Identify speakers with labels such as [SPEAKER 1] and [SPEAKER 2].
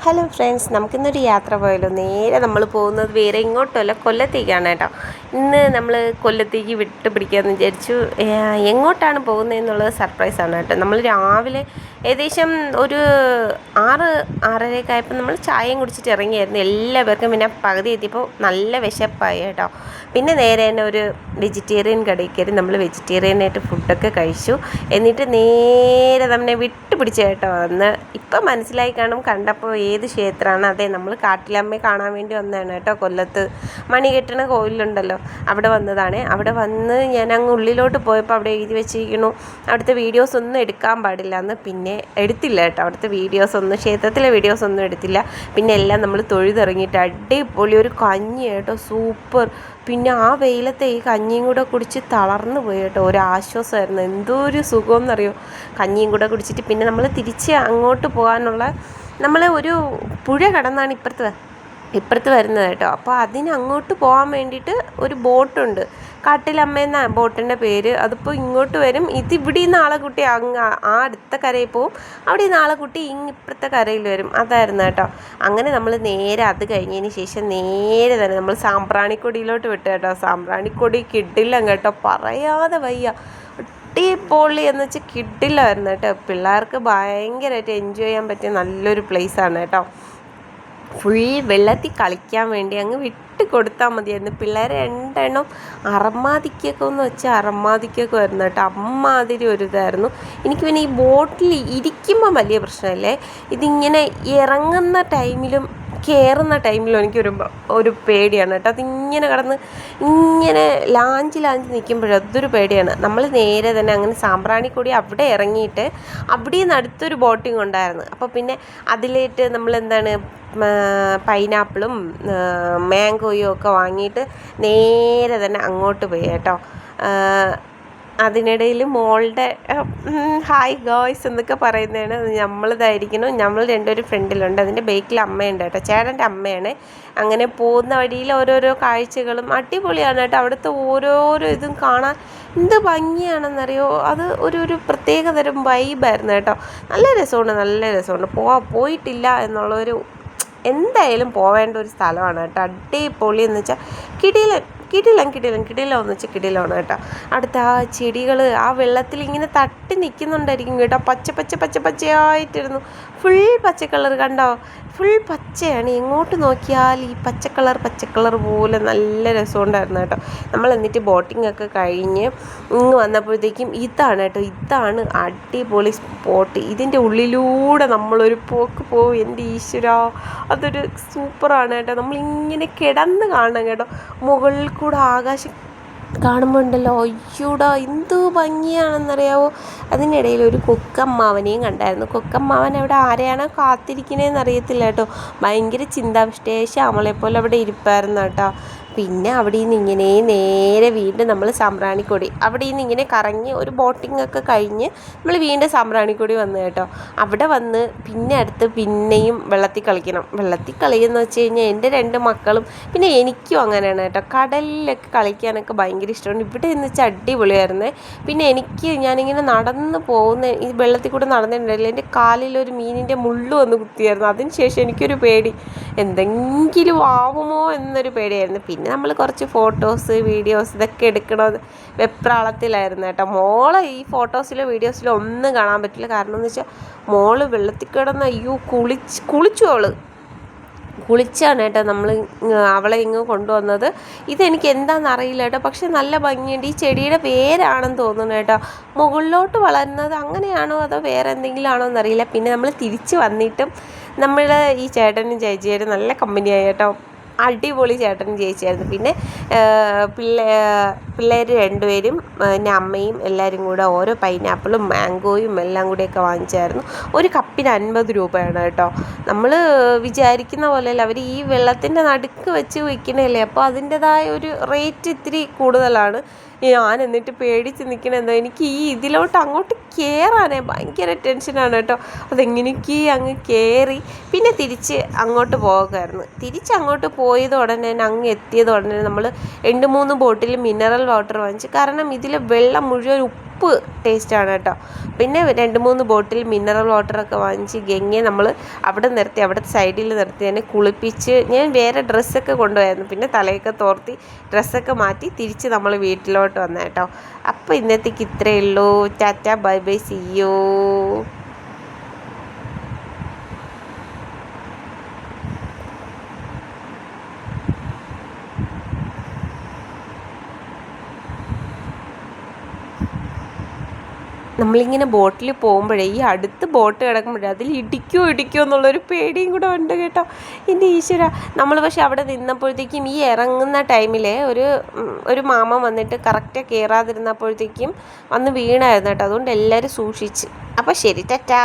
[SPEAKER 1] Hello friends, നമുക്കിന്നൊരു യാത്ര പോയല്ലോ. നേരെ നമ്മൾ പോകുന്നത് വേറെ ഇങ്ങോട്ടല്ല, കൊല്ലത്തേക്കാണ് കേട്ടോ. ഇന്ന് നമ്മൾ കൊല്ലത്തേക്ക് വിട്ട് പിടിക്കാമെന്ന് വിചാരിച്ചു. എങ്ങോട്ടാണ് പോകുന്നതെന്നുള്ളത് സർപ്രൈസാണ് കേട്ടോ. നമ്മൾ രാവിലെ ഏകദേശം ഒരു 6-6:30 ആയപ്പോൾ നമ്മൾ ചായയും കുടിച്ചിട്ട് ഇറങ്ങിയായിരുന്നു എല്ലാവർക്കും. പിന്നെ പകുതി എത്തിയപ്പോൾ നല്ല വിശപ്പായി കേട്ടോ. പിന്നെ നേരെ തന്നെ ഒരു വെജിറ്റേറിയൻ കടയിൽ കയറി നമ്മൾ വെജിറ്റേറിയനായിട്ട് ഫുഡൊക്കെ കഴിച്ചു. എന്നിട്ട് നേരെ നമ്മളെ വിട്ട് പിടിച്ചു കേട്ടോ. അന്ന് ഇപ്പം മനസ്സിലായി കാണും കണ്ടപ്പോൾ ഏത് ക്ഷേത്രമാണ്. അതെ, നമ്മൾ കാട്ടിലമ്മയെ കാണാൻ വേണ്ടി വന്നതാണ് കേട്ടോ. കൊല്ലത്ത് മണികെട്ടണ കോവിലുണ്ടല്ലോ, അവിടെ വന്നതാണ്. അവിടെ വന്ന് ഞാൻ അങ്ങ് ഉള്ളിലോട്ട് പോയപ്പോൾ അവിടെ എഴുതി വെച്ചിരിക്കുന്നു അവിടുത്തെ വീഡിയോസ് ഒന്നും എടുക്കാൻ പാടില്ല എന്ന്. പിന്നെ എടുത്തില്ല കേട്ടോ, അവിടുത്തെ വീഡിയോസൊന്നും, ക്ഷേത്രത്തിലെ വീഡിയോസൊന്നും എടുത്തില്ല. പിന്നെ എല്ലാം നമ്മൾ തൊഴുതിറങ്ങിയിട്ട് അടിപൊളി ഒരു കഞ്ഞി കേട്ടോ, സൂപ്പർ. പിന്നെ ആ വെയിലത്തെ ഈ കഞ്ഞിയും കൂടെ കുടിച്ച് തളർന്നു പോയി കേട്ടോ. ഒരു ആശ്വാസമായിരുന്നു, എന്തോ ഒരു സുഖമെന്നറിയോ കഞ്ഞിയും കൂടെ കുടിച്ചിട്ട്. പിന്നെ നമ്മൾ തിരിച്ച് അങ്ങോട്ട് പോകാനുള്ള, നമ്മൾ ഒരു പുഴ കടന്നാണ് ഇപ്പുറത്ത് വരുന്നത് കേട്ടോ. അപ്പോൾ അതിന് അങ്ങോട്ട് പോകാൻ വേണ്ടിയിട്ട് ഒരു ബോട്ടുണ്ട്, കാട്ടിലമ്മ ബോട്ടിൻ്റെ പേര്. അതിപ്പോൾ ഇങ്ങോട്ട് വരും. ഇവിടെ നിന്ന് ആളെ കുട്ടി അങ്ങ് ആ അടുത്ത കരയിൽ പോവും, അവിടെ നിന്ന് ആളെ കുട്ടി ഇപ്പുറത്തെ കരയിൽ വരും. അതായിരുന്നു കേട്ടോ. അങ്ങനെ നമ്മൾ നേരെ അത് കഴിഞ്ഞതിന് ശേഷം നേരെ തന്നെ നമ്മൾ സാമ്പ്രാണിക്കൊടിയിലോട്ട് വിട്ടു കേട്ടോ. സാമ്പ്രാണിക്കൊടി കിഡില്ല കേട്ടോ, പറയാതെ വയ്യ. അടിപൊളി എന്ന് വെച്ചാൽ കിഡില്ലായിരുന്നു കേട്ടോ. പിള്ളേർക്ക് ഭയങ്കരമായിട്ട് എൻജോയ് ചെയ്യാൻ പറ്റിയ നല്ലൊരു പ്ലേസാണ് കേട്ടോ. ഫുൾ വെള്ളത്തിൽ കളിക്കാൻ വേണ്ടി അങ്ങ് വിട്ട് കൊടുത്താൽ മതിയായിരുന്നു. പിള്ളേരെ രണ്ടെണ്ണം അറമ്മാദിക്കൊക്കെ എന്ന് വെച്ചാൽ അറമ്മാദിക്കൊക്കെ വരുന്നു കേട്ടോ. അമ്മാതിരി ഒരു ഇതായിരുന്നു. എനിക്ക് പിന്നെ ഈ ബോട്ടിൽ ഇരിക്കുമ്പോൾ വലിയ പ്രശ്നമല്ലേ, ഇതിങ്ങനെ ഇറങ്ങുന്ന ടൈമിലും കയറുന്ന ടൈമിലും ഒരു പേടിയാണ് കേട്ടോ. അതിങ്ങനെ കിടന്ന് ഇങ്ങനെ ലാഞ്ചി നിൽക്കുമ്പോഴും അതൊരു പേടിയാണ്. നമ്മൾ നേരെ തന്നെ അങ്ങനെ സാമ്പ്രാണിക്കൊടി അവിടെ ഇറങ്ങിയിട്ട് അവിടെ നിന്ന് അടുത്തൊരു ബോട്ടിങ് ഉണ്ടായിരുന്നു. അപ്പോൾ പിന്നെ അതിലേറ്റ് നമ്മൾ എന്താണ് പൈനാപ്പിളും മാംഗോയും ഒക്കെ വാങ്ങിയിട്ട് നേരെ തന്നെ അങ്ങോട്ട് പോയി കേട്ടോ. അതിനിടയിൽ മോളുടെ ഹായ് ഗോയ്സ് എന്നൊക്കെ പറയുന്നതാണ്. നമ്മളിതായിരിക്കണം, നമ്മൾ രണ്ടുപേരും ഫ്രണ്ടിലുണ്ട്, അതിൻ്റെ ബേക്കിൽ അമ്മയുണ്ട് കേട്ടോ, ചേട്ടൻ്റെ അമ്മയാണ്. അങ്ങനെ പോകുന്ന വഴിയിൽ ഓരോരോ കാഴ്ചകളും അടിപൊളിയാണ് കേട്ടോ. അവിടുത്തെ ഓരോരോ ഇതും കാണാൻ എന്ത് ഭംഗിയാണെന്നറിയോ. അത് ഒരു പ്രത്യേകതരം വൈബായിരുന്നു കേട്ടോ. നല്ല രസമുണ്ട്. പോയിട്ടില്ല എന്നുള്ളൊരു, എന്തായാലും പോവേണ്ട ഒരു സ്ഥലമാണ് കേട്ടോ. അടിപൊളി എന്ന് വെച്ചാൽ കിടിലം എന്ന് വെച്ചാൽ കിടിലമാണ് കേട്ടോ. അടുത്ത ആ ചെടികൾ ആ വെള്ളത്തിൽ ഇങ്ങനെ തട്ടി നിൽക്കുന്നുണ്ടായിരിക്കും കേട്ടോ. പച്ചയായിട്ടിരുന്നു. ഫുൾ പച്ച കളർ കണ്ടോ, ഫുൾ പച്ചയാണ്. എങ്ങോട്ട് നോക്കിയാൽ ഈ പച്ചക്കളർ പോലെ നല്ല രസമുണ്ടായിരുന്നു കേട്ടോ. നമ്മൾ എന്നിട്ട് ബോട്ടിംഗ് ഒക്കെ കഴിഞ്ഞ് ഇങ്ങ് വന്നപ്പോഴത്തേക്കും ഇതാണ് അടിപൊളി സ്പോട്ട്. ഇതിൻ്റെ ഉള്ളിലൂടെ നമ്മളൊരു പോക്ക് പോവും. എൻ്റെ ഈശ്വരാ, അതൊരു സൂപ്പറാണ് കേട്ടോ. നമ്മളിങ്ങനെ കിടന്ന് കാണണം കേട്ടോ. മുകളിൽ കൂടെ ആകാശം കാണുമ്പോൾ ഉണ്ടല്ലോ, അയ്യോടാ എന്ത് ഭംഗിയാണെന്നറിയാവോ. അതിനിടയിൽ ഒരു കൊക്കമ്മാവനെയും കണ്ടായിരുന്നു. കൊക്കമ്മാവൻ അവിടെ ആരെയാണോ കാത്തിരിക്കണേന്ന് അറിയത്തില്ല കേട്ടോ. ഭയങ്കര ചിന്താവിഷ്ടയായ ശ്യാമളെപ്പോലെ അവിടെ ഇരിപ്പായിരുന്നു കേട്ടോ. പിന്നെ അവിടെ നിന്ന് ഇങ്ങനെ നേരെ വീണ്ടും നമ്മൾ സാമ്പ്രാണിക്കൊടി, അവിടെ നിന്ന് ഇങ്ങനെ കറങ്ങി ഒരു ബോട്ടിംഗ് ഒക്കെ കഴിഞ്ഞ് നമ്മൾ വീണ്ടും സാമ്പ്രാണിക്കൊടി വന്നു കേട്ടോ. അവിടെ വന്ന് പിന്നെ പിന്നെയും വെള്ളത്തിൽ കളിയെന്ന് വെച്ച് കഴിഞ്ഞാൽ എൻ്റെ 2 മക്കളും പിന്നെ എനിക്കും അങ്ങനെയാണ് കേട്ടോ. കടലിലൊക്കെ കളിക്കാനൊക്കെ ഭയങ്കര ഇഷ്ടമാണ്. ഇവിടെ എന്ന് വെച്ചാൽ അടിപൊളിയായിരുന്നേ. പിന്നെ ഞാനിങ്ങനെ നടന്ന് പോകുന്ന ഈ വെള്ളത്തിൽ കൂടെ നടന്നിട്ടുണ്ടായില്ല, എൻ്റെ കാലിലൊരു മീനിൻ്റെ മുള്ളു വന്ന് കുത്തിയായിരുന്നു. അതിന് ശേഷം എനിക്കൊരു പേടി, എന്തെങ്കിലും ആവുമോ എന്നൊരു പേടിയായിരുന്നു. പിന്നെ നമ്മൾ കുറച്ച് ഫോട്ടോസ് വീഡിയോസ് ഇതൊക്കെ എടുക്കണത് വെപ്രാളത്തിലായിരുന്നു കേട്ടോ. മോളെ ഈ ഫോട്ടോസിലോ വീഡിയോസിലോ ഒന്നും കാണാൻ പറ്റില്ല. കാരണം എന്ന് വെച്ചാൽ മോള് വെള്ളത്തിൽ കിടന്ന് അയ്യോ കുളിച്ചാണ് കേട്ടോ നമ്മൾ അവളെ ഇങ്ങ് കൊണ്ടുവന്നത്. ഇതെനിക്ക് എന്താണെന്ന് അറിയില്ല കേട്ടോ, പക്ഷെ നല്ല ഭംഗിയുണ്ട്. ഈ ചെടിയുടെ വേരാണെന്ന് തോന്നുന്നു കേട്ടോ, മുകളിലോട്ട് വളരുന്നത്. അങ്ങനെയാണോ അതോ വേറെ എന്തെങ്കിലും ആണോ എന്നറിയില്ല. പിന്നെ നമ്മൾ തിരിച്ച് വന്നിട്ടും നമ്മൾ ഈ ചേട്ടനും ചേച്ചിയായിട്ട് നല്ല കമ്പനിയായി കേട്ടോ. അടിപൊളി ചേട്ടനും ചേച്ചിയായിരുന്നു. പിന്നെ പിള്ളേർ 2 പേരും പിന്നെ അമ്മയും എല്ലാവരും കൂടെ ഓരോ പൈനാപ്പിളും മാംഗോയും എല്ലാം കൂടിയൊക്കെ വാങ്ങിച്ചായിരുന്നു. ഒരു കപ്പിന് 50 രൂപയാണ് കേട്ടോ. നമ്മൾ വിചാരിക്കുന്ന പോലെയല്ല, അവർ ഈ വെള്ളത്തിൻ്റെ നടുക്ക് വെച്ച് വയ്ക്കണല്ലേ, അപ്പോൾ അതിൻ്റെതായ ഒരു റേറ്റ് ഇത്തിരി കൂടുതലാണ്. ഞാൻ എന്നിട്ട് പേടിച്ച് നിൽക്കണെന്തോ, എനിക്ക് ഈ ഇതിലോട്ട് അങ്ങോട്ട് കയറാനേ ഭയങ്കര ടെൻഷനാണ് കേട്ടോ. അതെങ്ങനെയൊക്കെ അങ്ങ് കയറി പിന്നെ തിരിച്ച് അങ്ങോട്ട് പോകുമായിരുന്നു. തിരിച്ചങ്ങോട്ട് പോയത് ഉടനെ അങ്ങ് എത്തിയത് ഉടനെ നമ്മൾ 2-3 ബോട്ടിൽ മിനറൽ വാട്ടർ വാങ്ങിച്ചു. കാരണം ഇതിലെ വെള്ളം മുഴുവൻ സൂപ്പ് ടേസ്റ്റാണ് കേട്ടോ. പിന്നെ 2-3 ബോട്ടിൽ മിനറൽ വാട്ടറൊക്കെ വാങ്ങിച്ച് ഗംഗയെ നമ്മൾ അവിടെ നിർത്തി, അവിടെ സൈഡിൽ നിർത്തി തന്നെ കുളിപ്പിച്ച് ഞാൻ വേറെ ഡ്രസ്സൊക്കെ കൊണ്ടുപോയായിരുന്നു. പിന്നെ തലയൊക്കെ തോർത്തി ഡ്രസ്സൊക്കെ മാറ്റി തിരിച്ച് നമ്മൾ വീട്ടിലോട്ട് വന്ന കേട്ടോ. അപ്പോൾ ഇന്നത്തേക്ക് ഇത്രയേ ഉള്ളൂ. Tata bye bye, see you. നമ്മളിങ്ങനെ ബോട്ടിൽ പോകുമ്പോഴേ ഈ അടുത്ത് ബോട്ട് കിടക്കുമ്പോഴേ അതിൽ ഇടിക്കുമോ എന്നുള്ളൊരു പേടിയും കൂടെ ഉണ്ട് കേട്ടോ. എൻ്റെ ഈശ്വര, നമ്മൾ പക്ഷെ അവിടെ നിന്നപ്പോഴത്തേക്കും ഈ ഇറങ്ങുന്ന ടൈമിൽ ഒരു മാമ വന്നിട്ട് കറക്റ്റ് കയറാതിരുന്നപ്പോഴത്തേക്കും വന്ന് വീണായിരുന്നു കേട്ടോ. അതുകൊണ്ട് എല്ലാവരും സൂക്ഷിച്ച്. അപ്പോൾ ശരി, ടാറ്റാ.